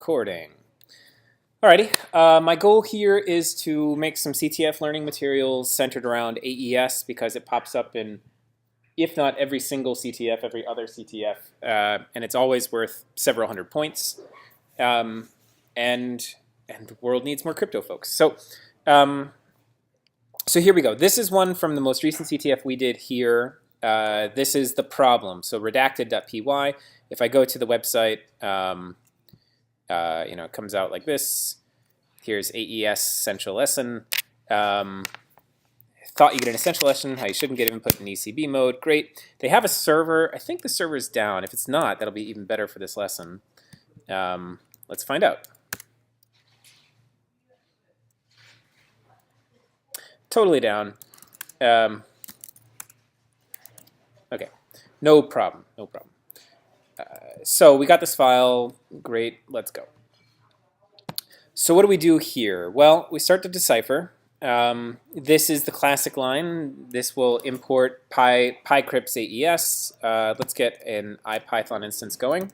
Recording. Alrighty, my goal here is to make some CTF learning materials centered around AES because it pops up in, if not every single CTF, every other CTF, and it's always worth several hundred points. And the world needs more crypto folks. So here we go. This is one from the most recent CTF we did here. This is the problem. So redacted.py. If I go to the website, it comes out like this. Here's AESential lesson. Thought you get an essential lesson, how you shouldn't get input in ECB mode. Great. They have a server. I think the server's down. If it's not, that'll be even better for this lesson. Let's find out. Totally down. Okay, no problem, no problem. So we got this file, great, let's go. So what do we do here? Well, we start to decipher. This is the classic line. This will import pycrypts AES. Let's get an IPython instance going.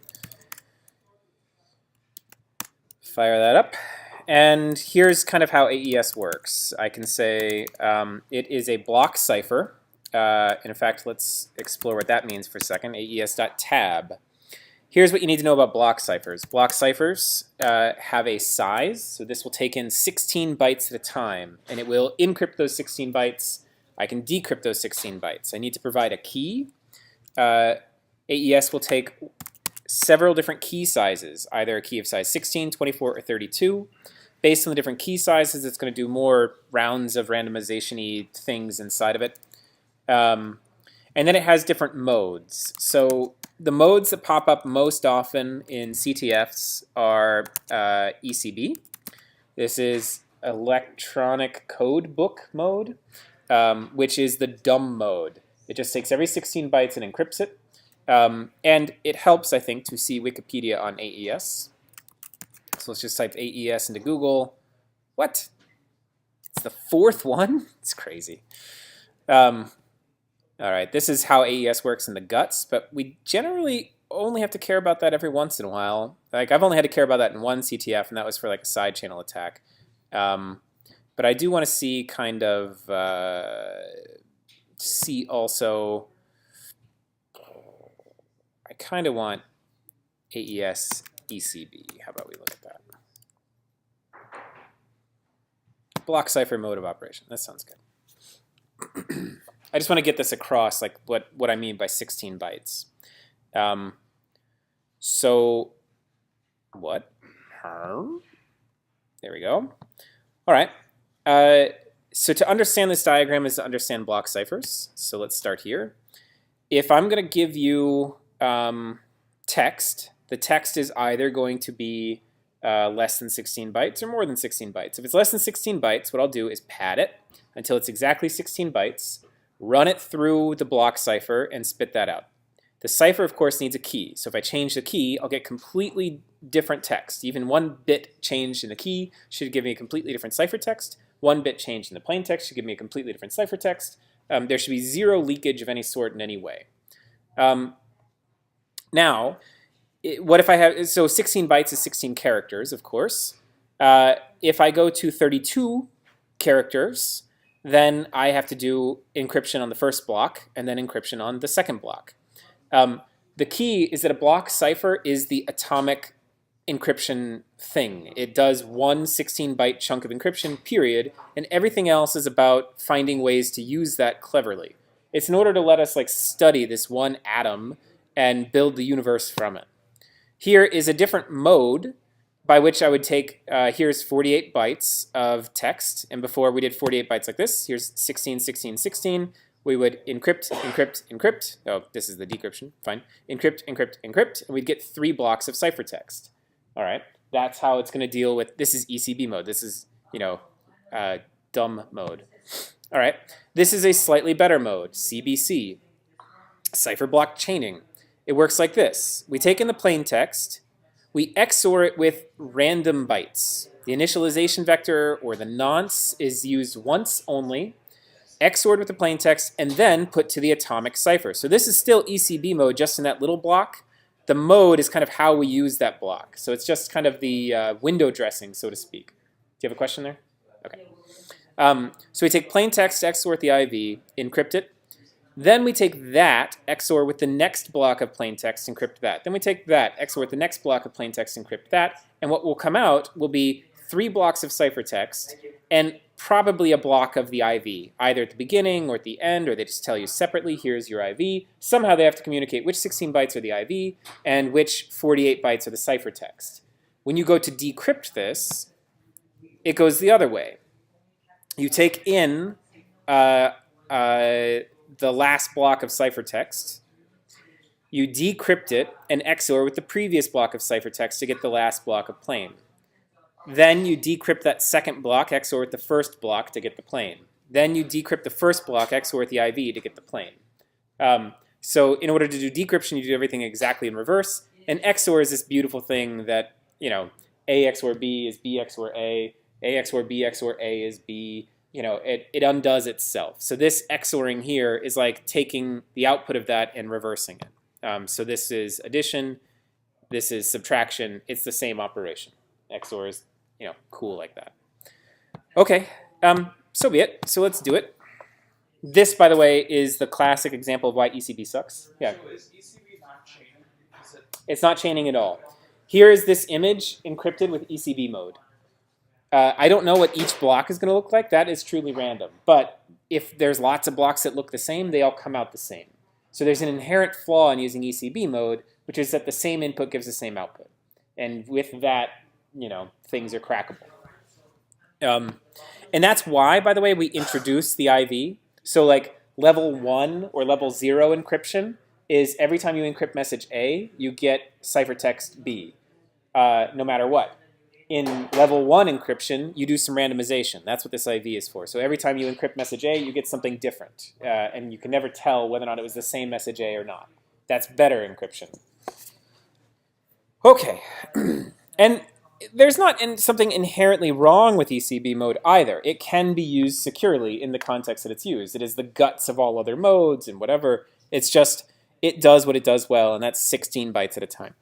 Fire that up. And here's kind of how AES works. I can say it is a block cipher. In fact, let's explore what that means for a second. AES.tab. Here's what you need to know about block ciphers. Block ciphers have a size, so this will take in 16 bytes at a time, and it will encrypt those 16 bytes. I can decrypt those 16 bytes. I need to provide a key. AES will take several different key sizes, either a key of size 16, 24, or 32. Based on the different key sizes, it's going to do more rounds of randomization-y things inside of it. And then it has different modes. So the modes that pop up most often in CTFs are ECB. This is electronic code book mode, which is the dumb mode. It just takes every 16 bytes and encrypts it. And it helps, I think, to see Wikipedia on AES. So let's just type AES into Google. What? It's the fourth one? It's crazy. All right, this is how AES works in the guts, but we generally only have to care about that every once in a while. Like, I've only had to care about that in one CTF, and that was for like a side channel attack. But I do want to see kind of, see also, I kind of want AES ECB. How about we look at that? Block cipher mode of operation. That sounds good. I just want to get this across, like what I mean by 16 bytes. So what? There we go. All right. So to understand this diagram is to understand block ciphers. So let's start here. If I'm going to give you text, the text is either going to be less than 16 bytes or more than 16 bytes. If it's less than 16 bytes, what I'll do is pad it until it's exactly 16 bytes. Run it through the block cipher and spit that out. The cipher, of course, needs a key. So if I change the key, I'll get completely different text. Even one bit changed in the key should give me a completely different ciphertext. One bit changed in the plain text should give me a completely different ciphertext. There should be zero leakage of any sort in any way. Now, what if I have, so 16 bytes is 16 characters, of course. If I go to 32 characters, then I have to do encryption on the first block and then encryption on the second block. The key is that a block cipher is the atomic encryption thing. It does one 16-byte chunk of encryption, period, and everything else is about finding ways to use that cleverly. It's in order to let us like study this one atom and build the universe from it. Here is a different mode by which I would take, here's 48 bytes of text, and before we did 48 bytes like this, here's 16, 16, 16. We would encrypt, encrypt, encrypt. Oh, this is the decryption, fine. Encrypt, encrypt, encrypt, and we'd get 3 blocks of ciphertext. All right, that's how it's going to deal with, this is ECB mode. This is, dumb mode. All right, this is a slightly better mode, CBC, cipher block chaining. It works like this. We take in the plain text, we XOR it with random bytes. The initialization vector, or the nonce, is used once only, XORed with the plain text, and then put to the atomic cipher. So this is still ECB mode just in that little block. the mode is kind of how we use that block. So it's just kind of the window dressing, so to speak. Do you have a question there? Okay. So we take plain text XOR with the IV, encrypt it. Then we take that XOR with the next block of plain text, encrypt that. Then we take that XOR with the next block of plain text, encrypt that. And what will come out will be 3 blocks of ciphertext and probably a block of the IV, either at the beginning or at the end, or they just tell you separately, here's your IV. Somehow they have to communicate which 16 bytes are the IV and which 48 bytes are the ciphertext. When you go to decrypt this, it goes the other way. You take in the last block of ciphertext, you decrypt it and XOR with the previous block of ciphertext to get the last block of plain. Then you decrypt that second block, XOR with the first block to get the plain. Then you decrypt the first block, XOR with the IV to get the plain. So in order to do decryption, you do everything exactly in reverse. And XOR is this beautiful thing that, you know, A XOR B is B XOR A XOR B XOR A is B. You know, it undoes itself. So this XORing here is like taking the output of that and reversing it. So this is addition, this is subtraction. It's the same operation. XOR is, you know, cool like that. Okay, so be it. So let's do it. This, by the way, is the classic example of why ECB sucks. Yeah. So is ECB not chaining? It's not chaining at all. Here is this image encrypted with ECB mode. I don't know what each block is going to look like. That is truly random. But if there's lots of blocks that look the same, they all come out the same. So there's an inherent flaw in using ECB mode, which is that the same input gives the same output. And with that, you know, things are crackable. And that's why, by the way, we introduce the IV. So like level 1 or level 0 encryption is every time you encrypt message A, you get ciphertext B, no matter what. In level 1 encryption, you do some randomization. That's what this IV is for. So every time you encrypt message A, you get something different. And you can never tell whether or not it was the same message A or not. That's better encryption. Okay. And there's not something inherently wrong with ECB mode either. It can be used securely in the context that it's used. It is the guts of all other modes and whatever. It's just, it does what it does well, and that's 16 bytes at a time.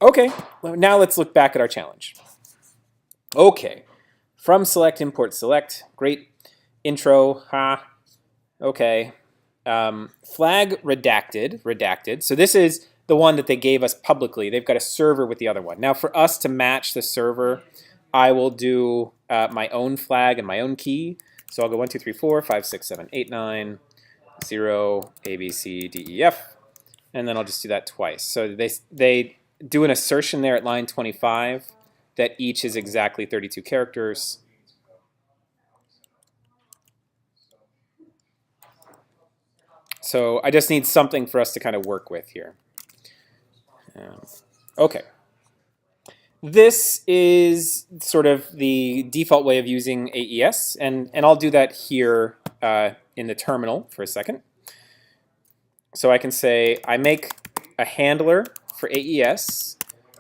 Okay, well, now let's look back at our challenge. Okay, from select, import select. Great intro, Okay. Flag redacted. So this is the one that they gave us publicly. They've got a server with the other one. Now for us to match the server, I will do my own flag and my own key. So I'll go 1, 2, 3, 4, 5, 6, 7, 8, 9, 0, A, B, C, D, E, F. And then I'll just do that twice. So they do an assertion there at line 25 that each is exactly 32 characters. So I just need something for us to kind of work with here. Okay. This is sort of the default way of using AES, and I'll do that here in the terminal for a second. So I can say I make a handler for AES,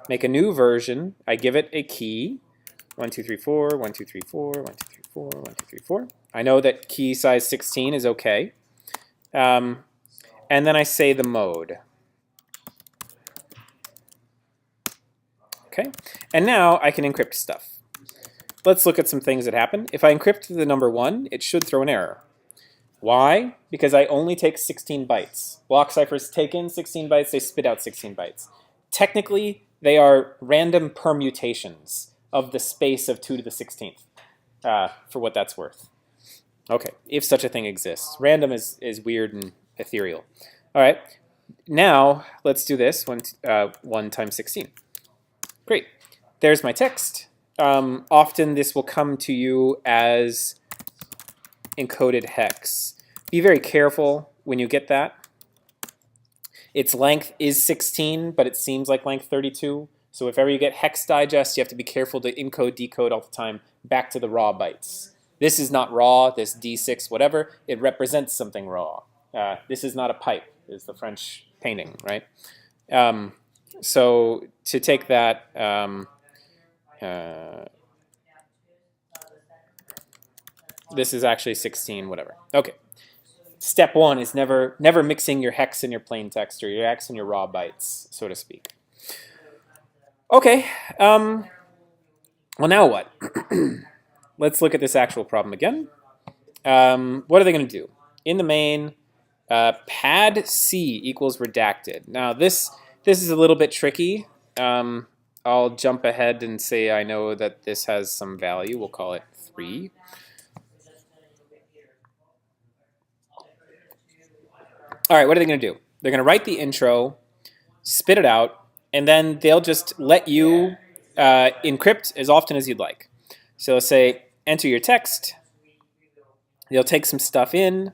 make a new version, I give it a key, 1, 2, 3, 4, 1, 2, 3, 4, 1, 2, 3, 4, 1, 2, 3, 4. I know that key size 16 is okay. And then I say the mode. Okay, and now I can encrypt stuff. Let's look at some things that happen. If I encrypt the number 1, it should throw an error. Why? Because I only take 16 bytes. Block ciphers take in 16 bytes, they spit out 16 bytes. Technically, they are random permutations of the space of 2 to the 16th, for what that's worth. Okay, if such a thing exists. Random is weird and ethereal. All right, now let's do this, 1 times 16. Great, there's my text. Often this will come to you as encoded hex. Be very careful when you get that. Its length is 16, but it seems like length 32. So if ever you get hex digest, you have to be careful to encode, decode all the time back to the raw bytes. This is not raw, this D6, whatever. It represents something raw. This is not a pipe, is the French painting, right? So to take that, this is actually 16, whatever. Okay, step one is never mixing your hex and your plain text, or your hex and your raw bytes, so to speak. Okay. Well, now what? Let's look at this actual problem again. What are they going to do? In the main, pad C equals redacted. Now this is a little bit tricky. I'll jump ahead and say I know that this has some value. We'll call it 3. All right, what are they going to do? They're going to write the intro, spit it out, and then they'll just let you encrypt as often as you'd like. So say, enter your text. They'll take some stuff in.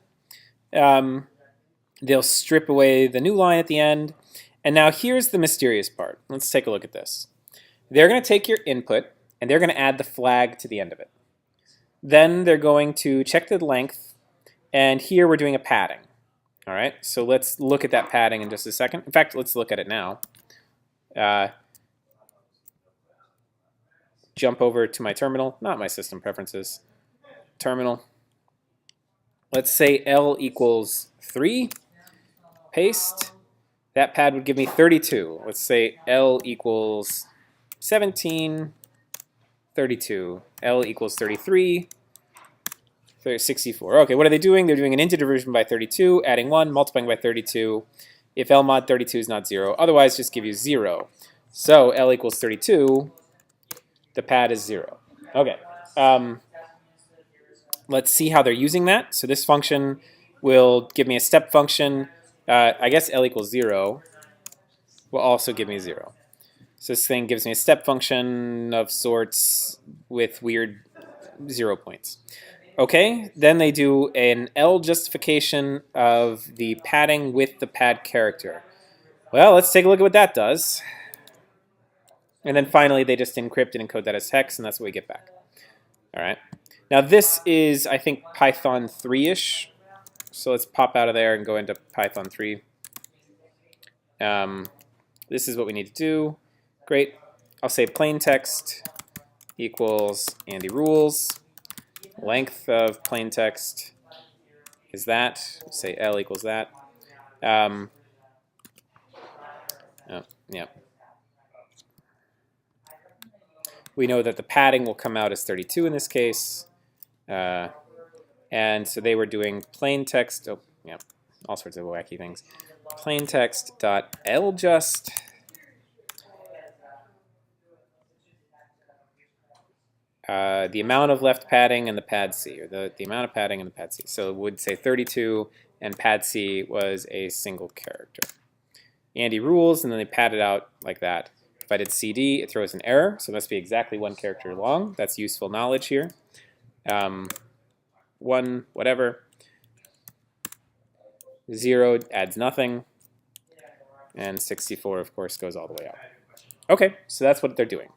They'll strip away the new line at the end. And now here's the mysterious part. Let's take a look at this. They're going to take your input, and they're going to add the flag to the end of it. Then they're going to check the length, and here we're doing a padding. All right, so let's look at that padding in just a second. In fact, let's look at it now. Jump over to my terminal, not my system preferences. Terminal. Let's say L equals 3. Paste. That pad would give me 32. Let's say L equals 17. 32. L equals 33. 64. Okay, what are they doing? They're doing an integer division by 32, adding 1, multiplying by 32. If L mod 32 is not 0, otherwise just give you 0. So L equals 32, the pad is 0. Okay, let's see how they're using that. So this function will give me a step function. I guess L equals 0 will also give me 0. So this thing gives me a step function of sorts with weird 0 points. Okay, then they do an L justification of the padding with the pad character. Well, let's take a look at what that does. And then finally, they just encrypt and encode that as hex, and that's what we get back. All right. Now this is, I think, Python 3-ish. So let's pop out of there and go into Python 3. This is what we need to do. Great. I'll say plain text equals Andy rules. Length of plain text is that. Say L equals that. Oh, yeah. We know that the padding will come out as 32 in this case. And so they were doing plain text. Oh, yeah, all sorts of wacky things. Plain text dot ljust. The amount of left padding and the pad C, or the amount of padding and the pad C. So it would say 32, and pad C was a single character. Andy rules, and then they pad it out like that. If I did CD, it throws an error, so it must be exactly 1 character long. That's useful knowledge here. 1, whatever. 0 adds nothing. And 64, of course, goes all the way out. Okay, so that's what they're doing.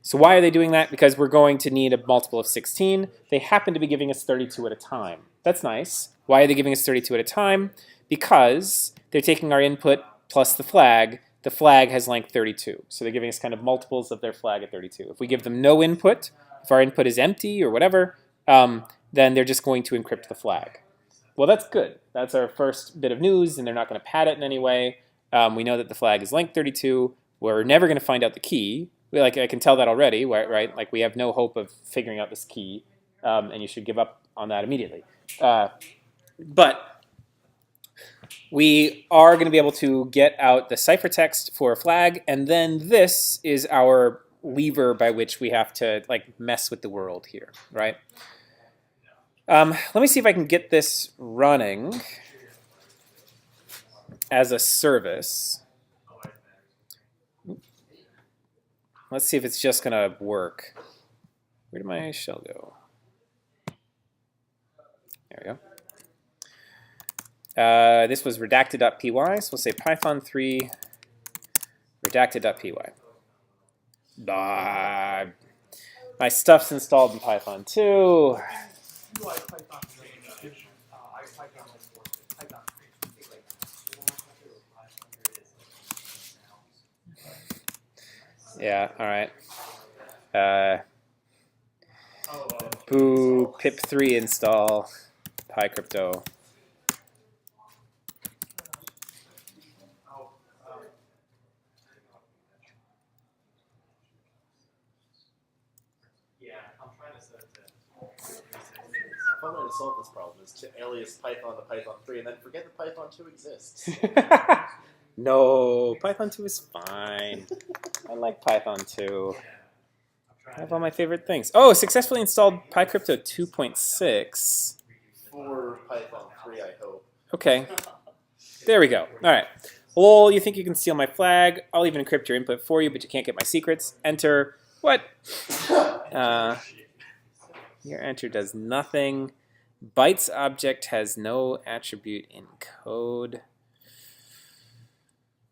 So why are they doing that? Because we're going to need a multiple of 16. They happen to be giving us 32 at a time. That's nice. Why are they giving us 32 at a time? Because they're taking our input plus the flag. The flag has length 32. So they're giving us kind of multiples of their flag at 32. If we give them no input, if our input is empty or whatever, then they're just going to encrypt the flag. Well, that's good. That's our first bit of news, and they're not going to pad it in any way. We know that the flag is length 32. We're never going to find out the key. Like, I can tell that already, right? Like, we have no hope of figuring out this key, and you should give up on that immediately. But we are going to be able to get out the ciphertext for a flag, and then this is our lever by which we have to like mess with the world here, right? Let me see if I can get this running as a service. Let's see if it's just going to work. Where did my shell go? There we go. This was redacted.py, so we'll say Python 3 redacted.py. My stuff's installed in Python 2. Yeah, all right. Boo pip3 install pycrypto. fun way to solve this problem is to alias Python to Python 3 and then forget that Python 2 exists. No, Python 2 is fine. I like Python 2. I have all my favorite things. Oh, successfully installed PyCrypto 2.6. For Python 3, I hope. Okay. There we go. All right. Lol, you think you can steal my flag? I'll even encrypt your input for you, but you can't get my secrets. Enter. What? Your enter does nothing. Bytes object has no attribute in code.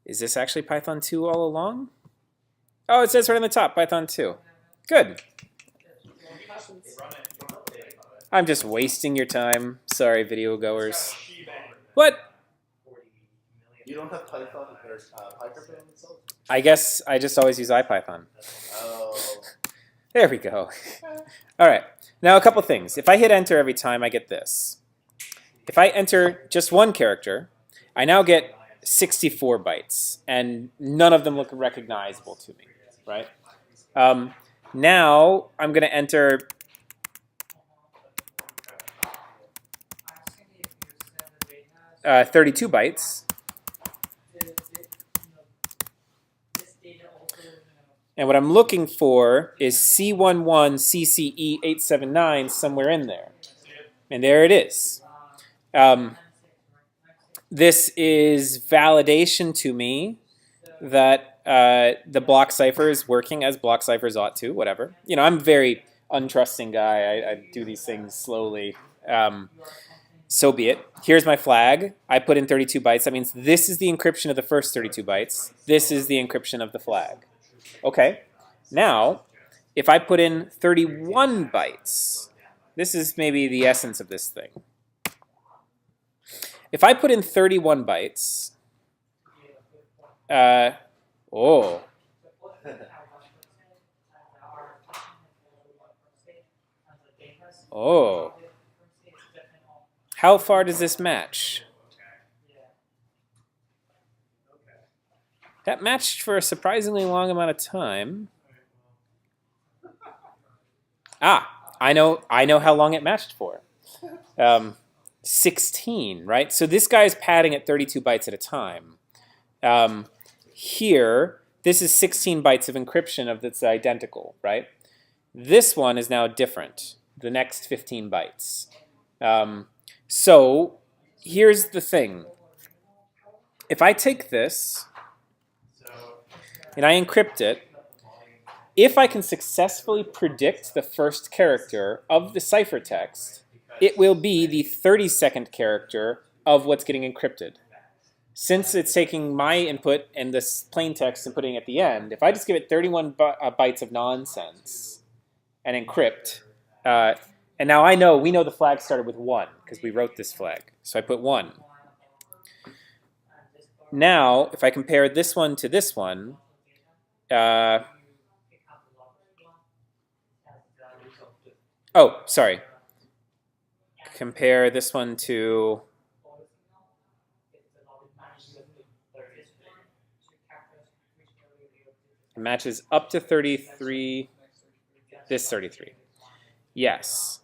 Is this actually Python 2 all along? Oh, it says right on the top, Python 2. Good. I'm just wasting your time. Sorry, video goers. What? You don't have Python or PyCrypto installed? I guess I just always use IPython. Oh. There we go. All right. Now a couple things. If I hit enter every time, I get this. If I enter just one character, I now get 64 bytes, and none of them look recognizable to me, right? Now I'm going to enter 32 bytes. And what I'm looking for is C11CCE879 somewhere in there. And there it is. This is validation to me that the block cipher is working as block ciphers ought to, whatever. You know, I'm a very untrusting guy. I do these things slowly. So be it. Here's my flag. I put in 32 bytes. That means this is the encryption of the first 32 bytes. This is the encryption of the flag. Okay, now, if I put in 31 bytes, this is maybe the essence of this thing. If I put in 31 bytes, oh. Oh. How far does this match? That matched for a surprisingly long amount of time. Ah, I know how long it matched for. 16, right? So this guy's padding at 32 bytes at a time. Here, this is 16 bytes of encryption of that's identical, right? This one is now different, the next 15 bytes. So here's the thing. If I take this and I encrypt it, if I can successfully predict the first character of the ciphertext, it will be the 32nd character of what's getting encrypted. Since it's taking my input and this plain text and putting it at the end, if I just give it 31 bytes of nonsense and encrypt, and now we know the flag started with 1 because we wrote this flag. So I put 1. Now, if I compare this one to this one, oh, sorry. Compare this one to... It matches up to 33. This 33. Yes.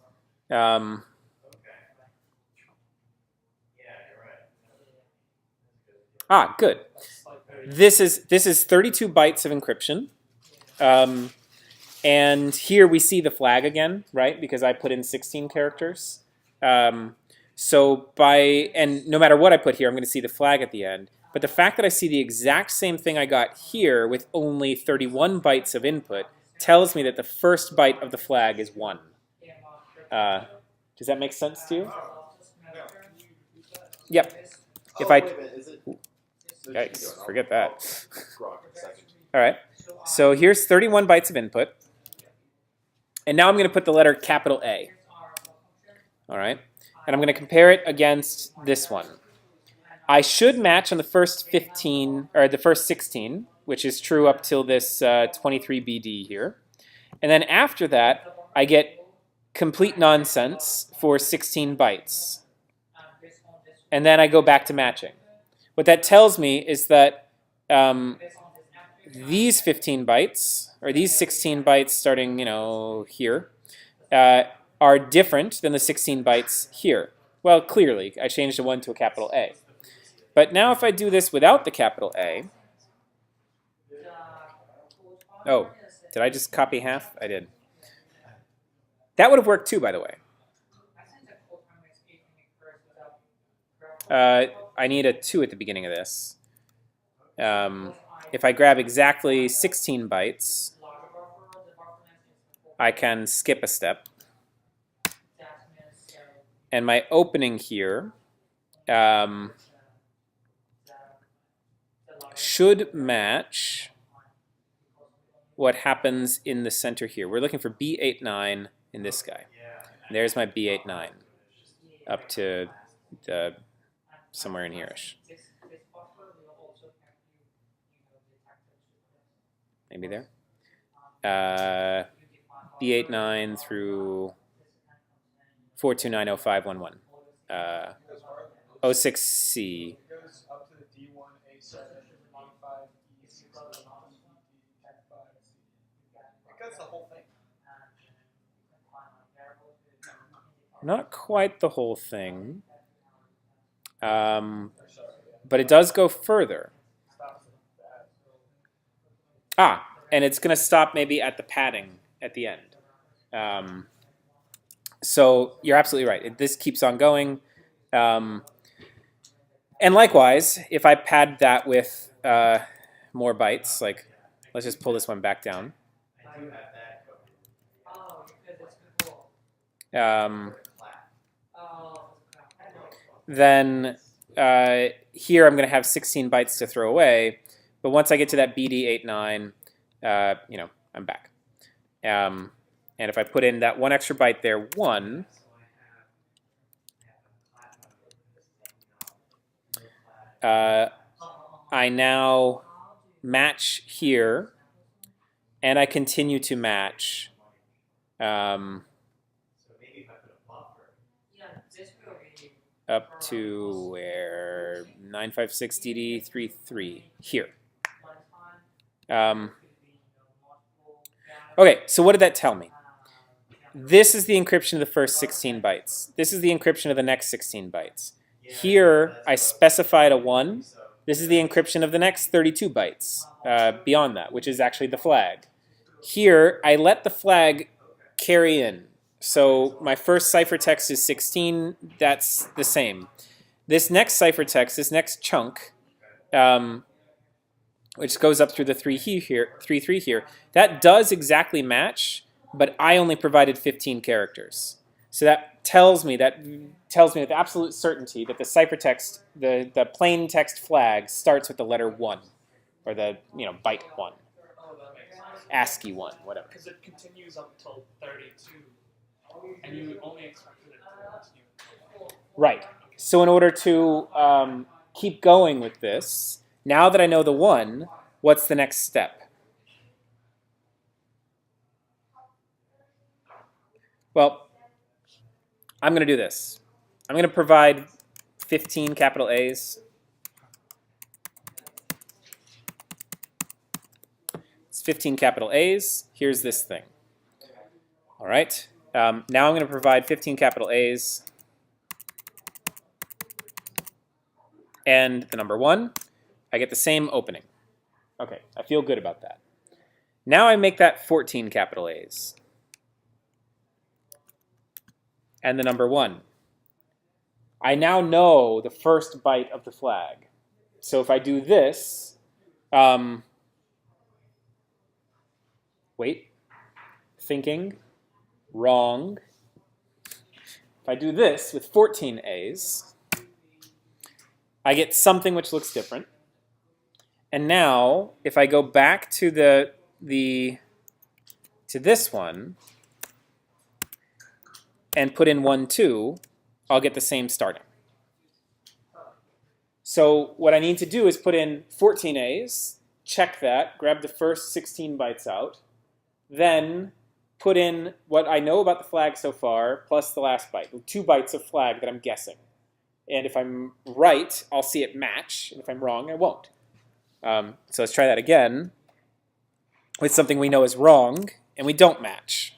Good. This is 32 bytes of encryption. And here we see the flag again, right? Because I put in 16 characters. And no matter what I put here, I'm going to see the flag at the end. But the fact that I see the exact same thing I got here with only 31 bytes of input tells me that the first byte of the flag is 1. Does that make sense to you? Yep. If I... Yikes, forget that. All right. So here's 31 bytes of input. And now I'm going to put the letter capital A. All right. And I'm going to compare it against this one. I should match on the first 15, or the first 16, which is true up till this 23BD here. And then after that, I get complete nonsense for 16 bytes. And then I go back to matching. What that tells me is that these 15 bytes, or these 16 bytes starting, here, are different than the 16 bytes here. Well, clearly, I changed a 1 to a capital A. But now if I do this without the capital A, oh, did I just copy half? I did. That would have worked too, by the way. I need a 2 at the beginning of this. If I grab exactly 16 bytes, I can skip a step. And my opening here should match what happens in the center here. We're looking for B89 in this guy. There's my B89 up to the somewhere in here-ish. Maybe there. B89 through 4290511. 06C. Not quite the whole thing. But it does go further. And it's going to stop maybe at the padding at the end. So you're absolutely right. This keeps on going. And likewise, if I pad that with more bytes, like let's just pull this one back down. Then here I'm going to have 16 bytes to throw away. But once I get to that BD89, I'm back. And if I put in that one extra byte there, 1, I now match here, and I continue to match. Up to where 956DD33 here. Okay, so what did that tell me? This is the encryption of the first 16 bytes. This is the encryption of the next 16 bytes. Here, I specified a 1. This is the encryption of the next 32 bytes beyond that, which is actually the flag. Here, I let the flag carry in. So my first ciphertext is 16. That's the same. This next ciphertext, this next chunk, which goes up through the 3 here, that does exactly match, but I only provided 15 characters. So that tells me with absolute certainty that the ciphertext, the plain text flag starts with the letter 1, or the byte 1, ASCII 1, whatever. Because it continues up until 32, and you only expected it to continue. Right. So in order to keep going with this, now that I know the 1, what's the next step? Well, I'm going to do this. I'm going to provide 15 capital A's. It's 15 capital A's. Here's this thing. All right. Now I'm going to provide 15 capital A's and the number 1. I get the same opening. Okay, I feel good about that. Now I make that 14 capital A's and the number 1. I now know the first byte of the flag. So if I do this, thinking, wrong. If I do this with 14 A's, I get something which looks different. And now, if I go back to to this one and put in 1, 2, I'll get the same starting. So what I need to do is put in 14 A's, check that, grab the first 16 bytes out, then put in what I know about the flag so far, plus the last byte, 2 bytes of flag that I'm guessing. And if I'm right, I'll see it match, and if I'm wrong, I won't. So let's try that again with something we know is wrong, and we don't match.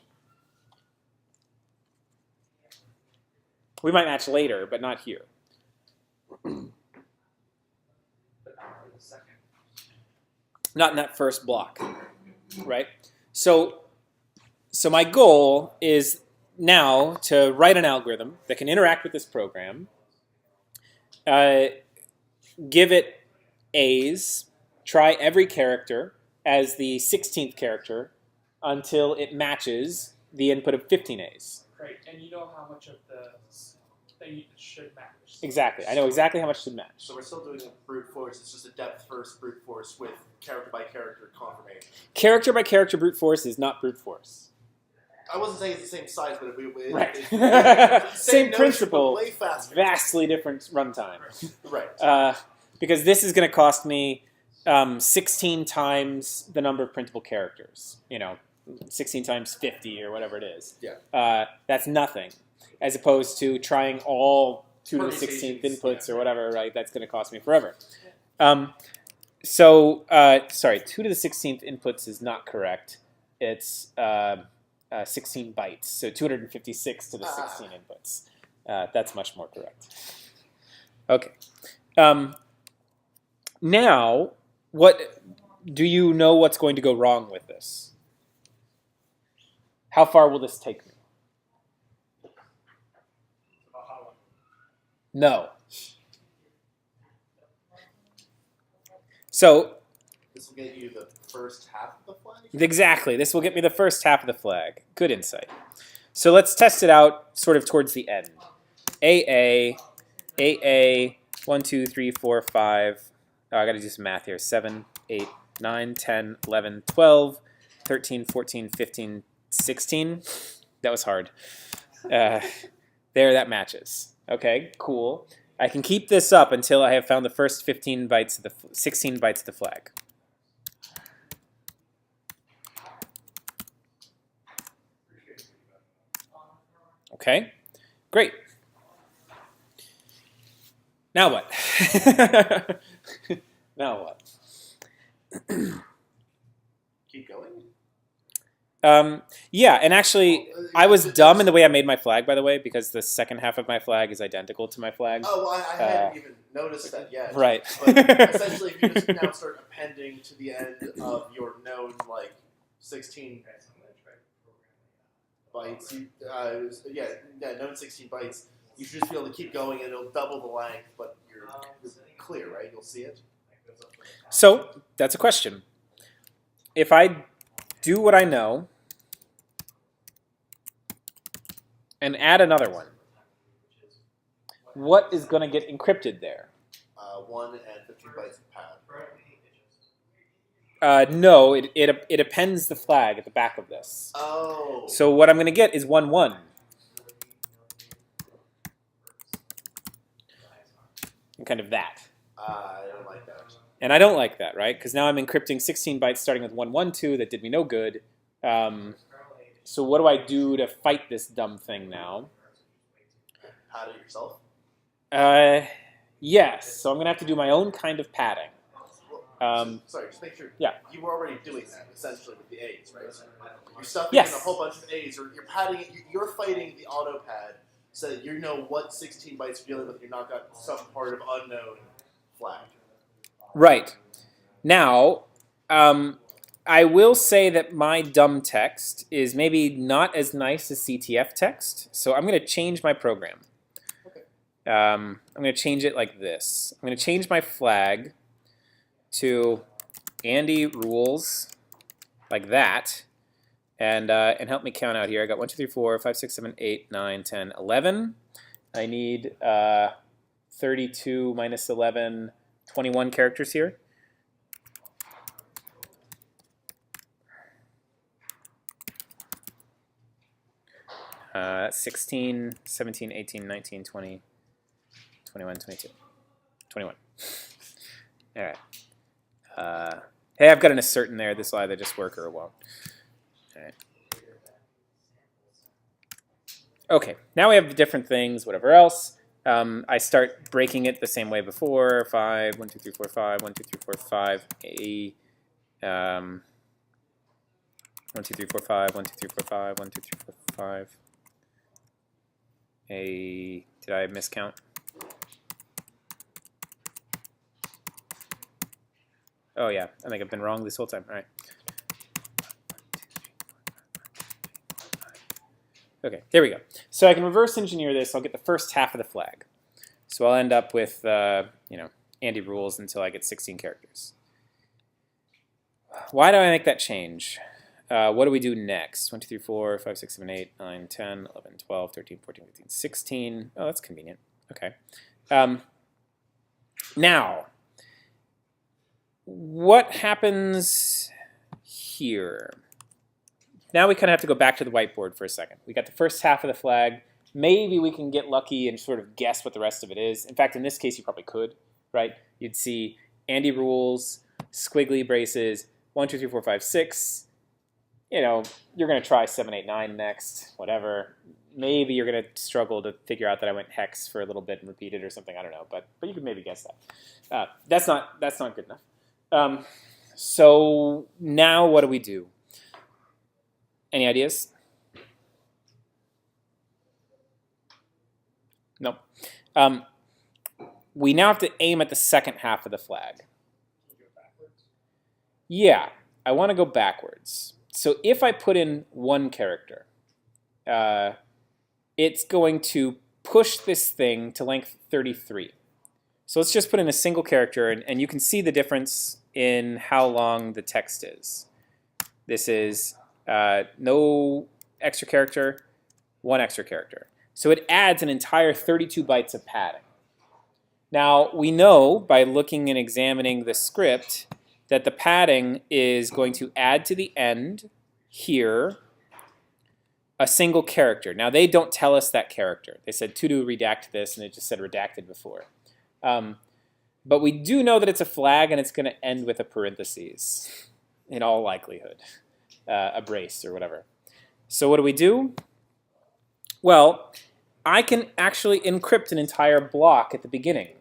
We might match later, but not here. But not for the second. Not in that first block, right? So my goal is now to write an algorithm that can interact with this program, give it A's, try every character as the 16th character until it matches the input of 15 A's. Great, and you know how much of the thing should match. Exactly. I know exactly how much should match. So we're still doing a brute force. It's just a depth first brute force with character by character confirmation. Character by character brute force is not brute force. I wasn't saying it's the same size, but Right. same Same principle, way faster. vastly different runtime. Right. Because this is going to cost me 16 times the number of printable characters. 16 times 50 or whatever it is. Yeah. That's nothing. As opposed to trying all 2 to the 16th inputs or whatever, right? That's going to cost me forever. Sorry, 2 to the 16th inputs is not correct. It's 16 bytes, so 256 to the 16 inputs. That's much more correct. Okay. Now, what do you know what's going to go wrong with this? How far will this take me? No. So This will get you the first half of the flag? exactly, this will get me the first half of the flag. Good insight. So let's test it out sort of towards the end. AA, 1, 2, 3, 4, 5. Oh, I got to do some math here. 7, 8, 9, 10, 11, 12, 13, 14, 15, 16. That was hard. There, that matches. Okay, cool. I can keep this up until I have found the first 15 bytes of the 16 bytes of the flag. Okay, great. Now what? Now what? Keep going? Yeah, and actually, I was dumb in the way I made my flag, by the way, because the second half of my flag is identical to my flag. Oh, well, I hadn't even noticed that yet. Right. But essentially, if you just now start appending to the end of your known, 16 bytes, known 16 bytes, you should just be able to keep going, and it'll double the length, but you're clear, right? You'll see it. So, that's a question. If I do what I know and add another one, what is going to get encrypted there? 1 and 15 bytes of pad. No, it appends the flag at the back of this. Oh. So what I'm going to get is 1, 1. And kind of that. I don't like that. And I don't like that, right? Because now I'm encrypting 16 bytes starting with 1, 1, 2. That did me no good. So what do I do to fight this dumb thing now? Pad it yourself? Yes. So I'm going to have to do my own kind of padding. Sorry, just make sure. Yeah. You were already doing that, essentially, with the A's, right? You're stuffing in a whole bunch of A's, or you're padding it. You're fighting the auto pad so that you know what 16 bytes you're dealing with. You're not got some part of unknown flag. Right. Now, I will say that my dumb text is maybe not as nice as CTF text, so I'm going to change my program. Okay. I'm going to change it like this. I'm going to change my flag to Andy rules like that, and help me count out here. I got 1, 2, 3, 4, 5, 6, 7, 8, 9, 10, 11. I need 32 minus 11, 21 characters here. That's 16, 17, 18, 19, 20, 21, 22. 21. All right. Hey, I've got an assert in there. This will either just work or it won't. All right. Okay, now we have different things, whatever else. I start breaking it the same way before. 5, 1, 2, 3, 4, 5, 1, 2, 3, 4, 5, 1, 2, 3, 4, 5, 1, 2, 3, 4, 5, 1, 2, 3, 4, 5. Did I miscount? Oh yeah, I think I've been wrong this whole time. All right. Okay, there we go. So I can reverse engineer this. I'll get the first half of the flag. So I'll end up with, Andy rules until I get 16 characters. Why do I make that change? What do we do next? 1, 2, 3, 4, 5, 6, 7, 8, 9, 10, 11, 12, 13, 14, 15, 16. Oh, that's convenient. Okay. Now, what happens here? Now we kind of have to go back to the whiteboard for a second. We got the first half of the flag. Maybe we can get lucky and sort of guess what the rest of it is. In fact, in this case, you probably could, right? You'd see Andy rules, squiggly braces, 1, 2, 3, 4, 5, 6. You're going to try 7, 8, 9 next, whatever. Maybe you're going to struggle to figure out that I went hex for a little bit and repeated or something. I don't know, but you could maybe guess that. That's not good enough. So now what do we do? Any ideas? No. We now have to aim at the second half of the flag. Yeah, I want to go backwards. So if I put in one character, it's going to push this thing to length 33. So let's just put in a single character, and you can see the difference in how long the text is. This is no extra character, one extra character. So it adds an entire 32 bytes of padding. Now, we know by looking and examining the script that the padding is going to add to the end here a single character. Now, they don't tell us that character. They said to redact this, and it just said redacted before. But we do know that it's a flag, and it's going to end with a parentheses in all likelihood, a brace or whatever. So what do? Well, I can actually encrypt an entire block at the beginning.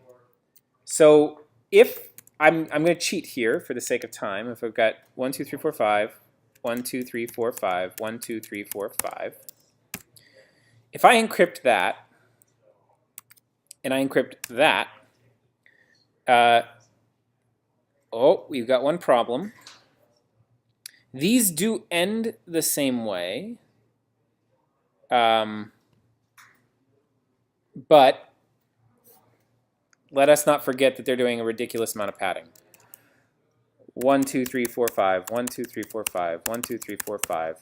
So if I'm going to cheat here for the sake of time. If I've got 1, 2, 3, 4, 5, 1, 2, 3, 4, 5, 1, 2, 3, 4, 5. If I encrypt that, and I encrypt that, we've got one problem. These do end the same way, but let us not forget that they're doing a ridiculous amount of padding. 1, 2, 3, 4, 5, 1, 2, 3, 4, 5, 1, 2, 3, 4, 5,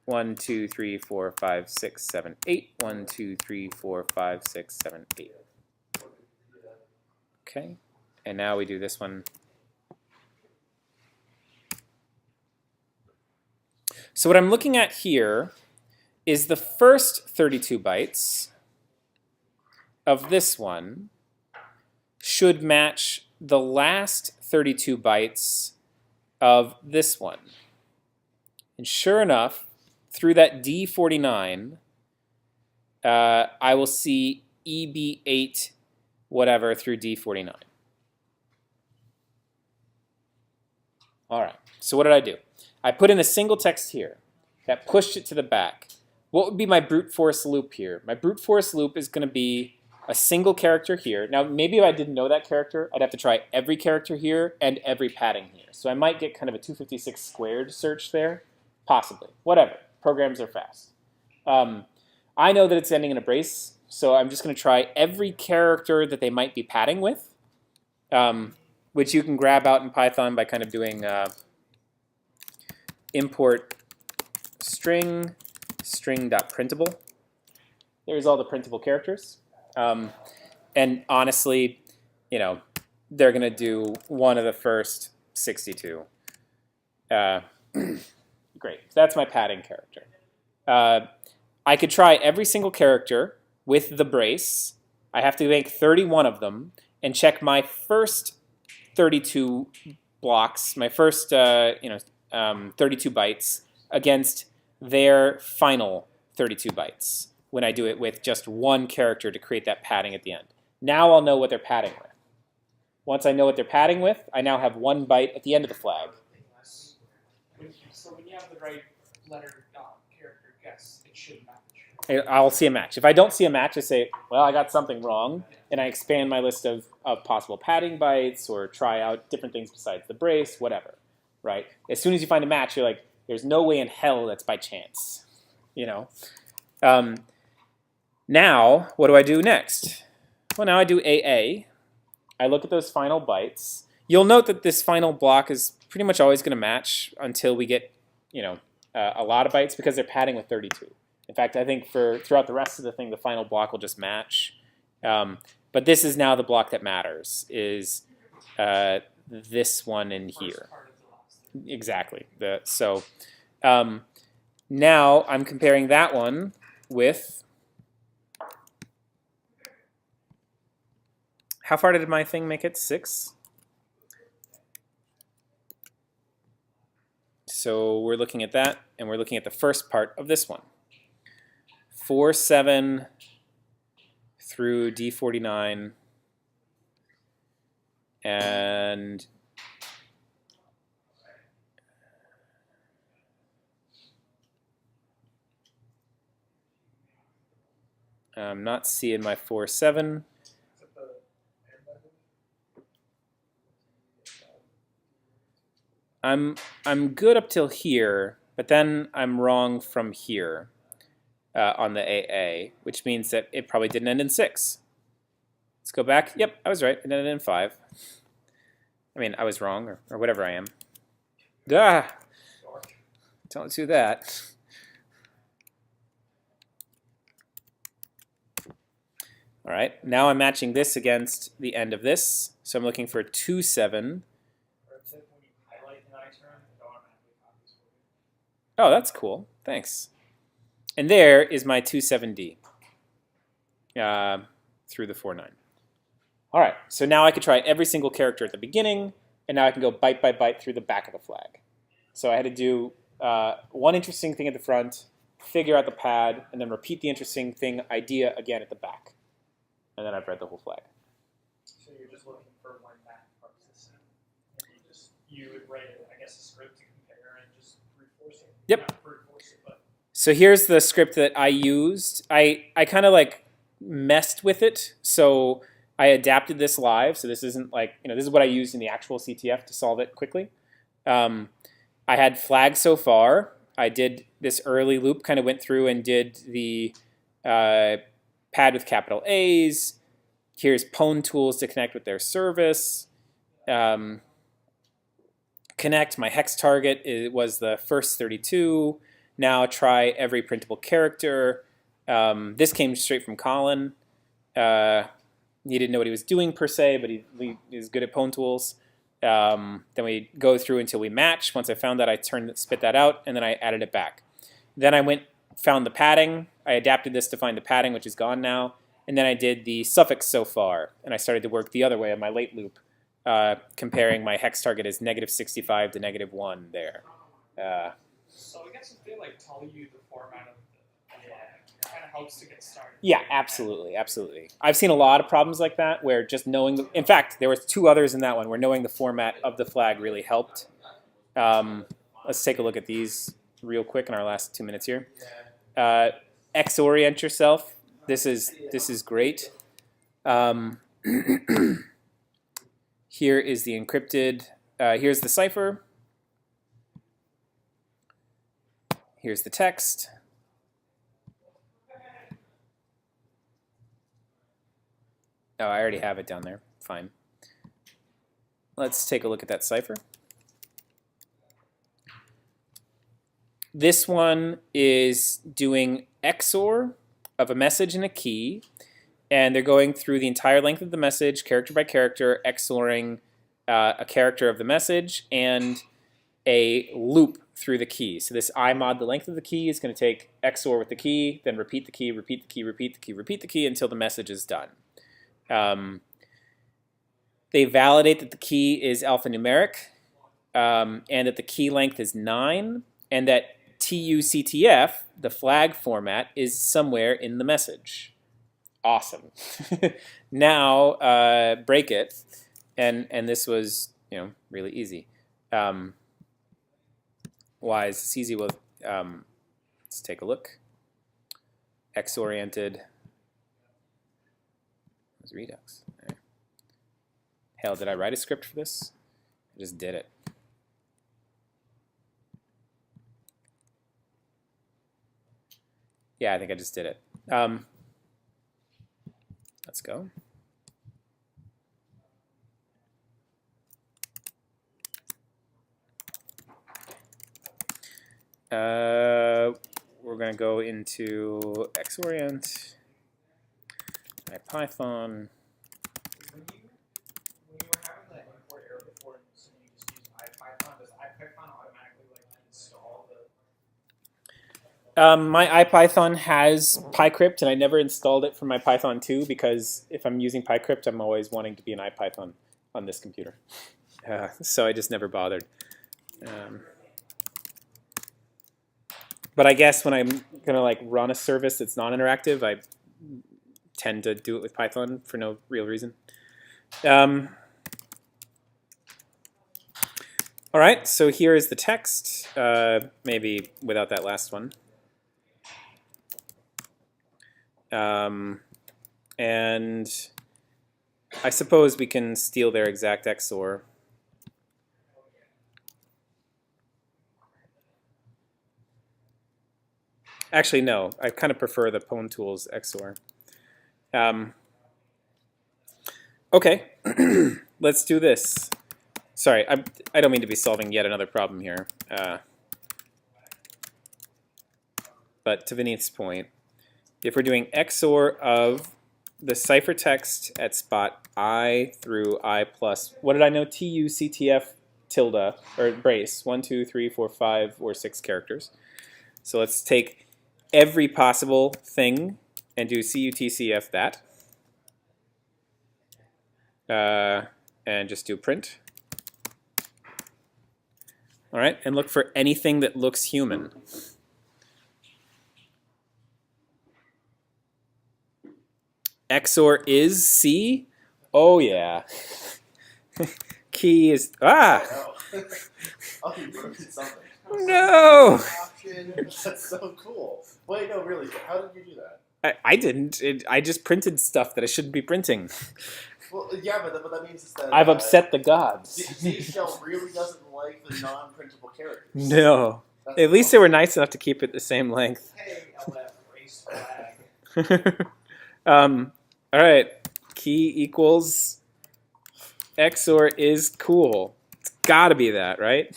1, 2, 3, 4, 5, 6, 7, 8, 1, 2, 3, 4, 5, 6, 7, 8. Okay, and now we do this one. So what I'm looking at here is the first 32 bytes of this one should match the last 32 bytes of this one. And sure enough, through that D49, I will see EB8 whatever through D49. All right, so what did I do? I put in a single text here that pushed it to the back. What would be my brute force loop here? My brute force loop is going to be a single character here. Now, maybe if I didn't know that character, I'd have to try every character here and every padding here. So I might get kind of a 256 squared search there. Possibly. Whatever. Programs are fast. I know that it's ending in a brace, so I'm just going to try every character that they might be padding with, which you can grab out in Python by kind of doing import string.printable. There's all the printable characters. And honestly, they're going to do one of the first 62. Great. That's my padding character. I could try every single character with the brace. I have to make 31 of them and check my first 32 blocks, my first 32 bytes against their final 32 bytes when I do it with just one character to create that padding at the end. Now I'll know what they're padding with. Once I know what they're padding with, I now have one byte at the end of the flag. So when you have the right letter character guess, it should match. I'll see a match. If I don't see a match, I say, well, I got something wrong, and I expand my list of possible padding bytes or try out different things besides the brace, whatever, right? As soon as you find a match, you're like, there's no way in hell that's by chance, you know? Now, what do I do next? Well, now I do AA. I look at those final bytes. You'll note that this final block is pretty much always going to match until we get, a lot of bytes because they're padding with 32. In fact, I think throughout the rest of the thing, the final block will just match. But this is now the block that matters, is this one in here. Exactly. Now I'm comparing that one with... How far did my thing make it? 6? So we're looking at that, and we're looking at the first part of this one. 4, 7 through D49, and I'm not seeing my 4, 7. I'm good up till here, but then I'm wrong from here on the AA, which means that it probably didn't end in 6. Let's go back. Yep, I was right. It ended in 5. I mean, I was wrong, or whatever I am. Ah! Don't do that. All right, now I'm matching this against the end of this. So I'm looking for 2, 7. Oh, that's cool. Thanks. And there is my 2,7D through the 4,9. All right, so now I could try every single character at the beginning, and now I can go byte by byte through the back of the flag. So I had to do one interesting thing at the front, figure out the pad, and then repeat the interesting thing idea again at the back. And then I've read the whole flag. So you're just looking for one back parts system. You would write, I guess, a script to compare and just brute force it. Yep. Not brute force it, but so here's the script that I used. I kind of like messed with it. So I adapted this live. So this isn't like, this is what I used in the actual CTF to solve it quickly. I had flags so far. I did this early loop, kind of went through and did the pad with capital A's. Here's pwn tools to connect with their service. Connect, my hex target was the first 32. Now try every printable character. This came straight from Colin. He didn't know what he was doing per se, but he was good at pwn tools. Then we go through until we match. Once I found that, I spit that out, and then I added it back. Then I found the padding. I adapted this to find the padding, which is gone now. And then I did the suffix so far, and I started to work the other way on my late loop, comparing my hex target as -65 to -1 there. so I guess if they tell you the format of the flag, it kind of helps to get started. Yeah, absolutely, absolutely. I've seen a lot of problems like that where just knowing, in fact, there was 2 others in that one where knowing the format of the flag really helped. Let's take a look at these real quick in our last 2 minutes here. X-orient yourself. This is great. Here is the encrypted. Here's the cipher. Here's the text. Oh, I already have it down there. Fine. Let's take a look at that cipher. This one is doing XOR of a message and a key, and they're going through the entire length of the message, character by character, XORing a character of the message and a loop through the key. So this I mod the length of the key is going to take XOR with the key, then repeat the key, repeat the key, repeat the key, repeat the key until the message is done. They validate that the key is alphanumeric, and that the key length is 9, and that TUCTF, the flag format, is somewhere in the message. Awesome. Now break it, and this was really easy. Why is this easy? Well, let's take a look. X-oriented. It's Redux. Right. Hell, did I write a script for this? I just did it. Yeah, I think I just did it. Let's go. We're going to go into Xorient, IPython. When you were having that import error before, so you just use IPython, does IPython automatically like install the? My IPython has PyCrypt, and I never installed it for my Python 2 because if I'm using PyCrypt, I'm always wanting to be an IPython on this computer. So I just never bothered. But I guess when I'm gonna like run a service that's non-interactive, I tend to do it with Python for no real reason. All right, so here is the text, maybe without that last one. And I suppose we can steal their exact XOR. Actually, no. I kind of prefer the Pwn Tools XOR. Okay, let's do this. Sorry, I don't mean to be solving yet another problem here. But to Vineeth's point, if we're doing XOR of the ciphertext at spot I through I plus, what did I know? TUCTF tilde, or brace, 1, 2, 3, 4, 5, or 6 characters. So let's take every possible thing and do CUTCF that. And just do print. All right, and look for anything that looks human. XOR is C? Oh yeah. Key is, Oh, you broke something. No! That's so cool. Wait, no, really, how did you do that? I didn't. I just printed stuff that I shouldn't be printing. Well, yeah, but that means that I've upset the gods. AESential really doesn't like the non-printable characters. No. That's At least they were nice enough to keep it the same length. Hey, LF, race flag. All right. Key equals XOR is cool. It's got to be that, right?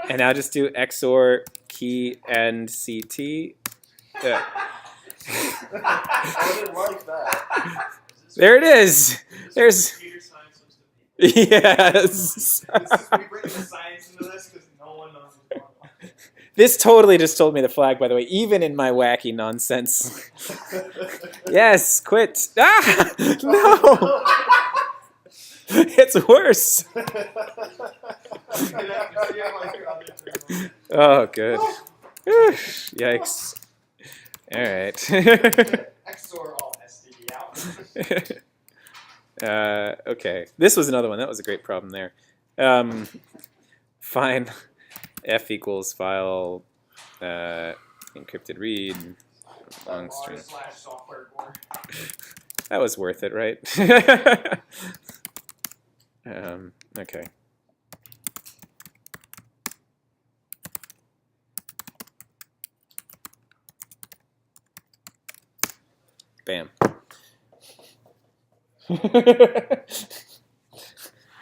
And now just do XOR key and CT. Yeah. I didn't like that. There it is. There's. Yes. We bring the science into this because no one knows what's going on. This totally just told me the flag, by the way, even in my wacky nonsense. Yes, quit. Ah! No! It's worse. Oh, good. Yikes. All right. XOR all STD out. Okay. This was another one. That was a great problem there. Fine. F equals file encrypted read long string. /software board. That was worth it, right? Okay. Bam.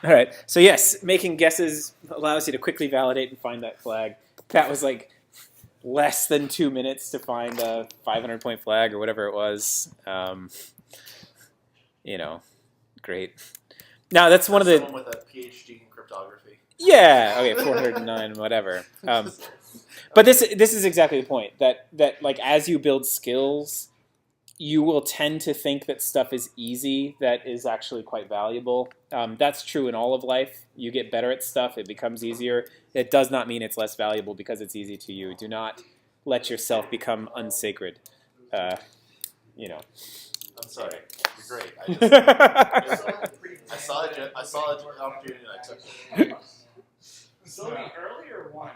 All right. So yes, making guesses allows you to quickly validate and find that flag. That was like less than 2 minutes to find a 500-point flag or whatever it was. You know, great. Now that's one of the. Someone with a PhD in cryptography. Yeah. Okay. 409. Whatever. But this is exactly the point. That like as you build skills, you will tend to think that stuff is easy that is actually quite valuable. That's true in all of life. You get better at stuff, it becomes easier. It does not mean it's less valuable because it's easy to you. Do not let yourself become unsacred. You know. I'm sorry. You're great. I saw an opportunity and I took it. So the earlier one,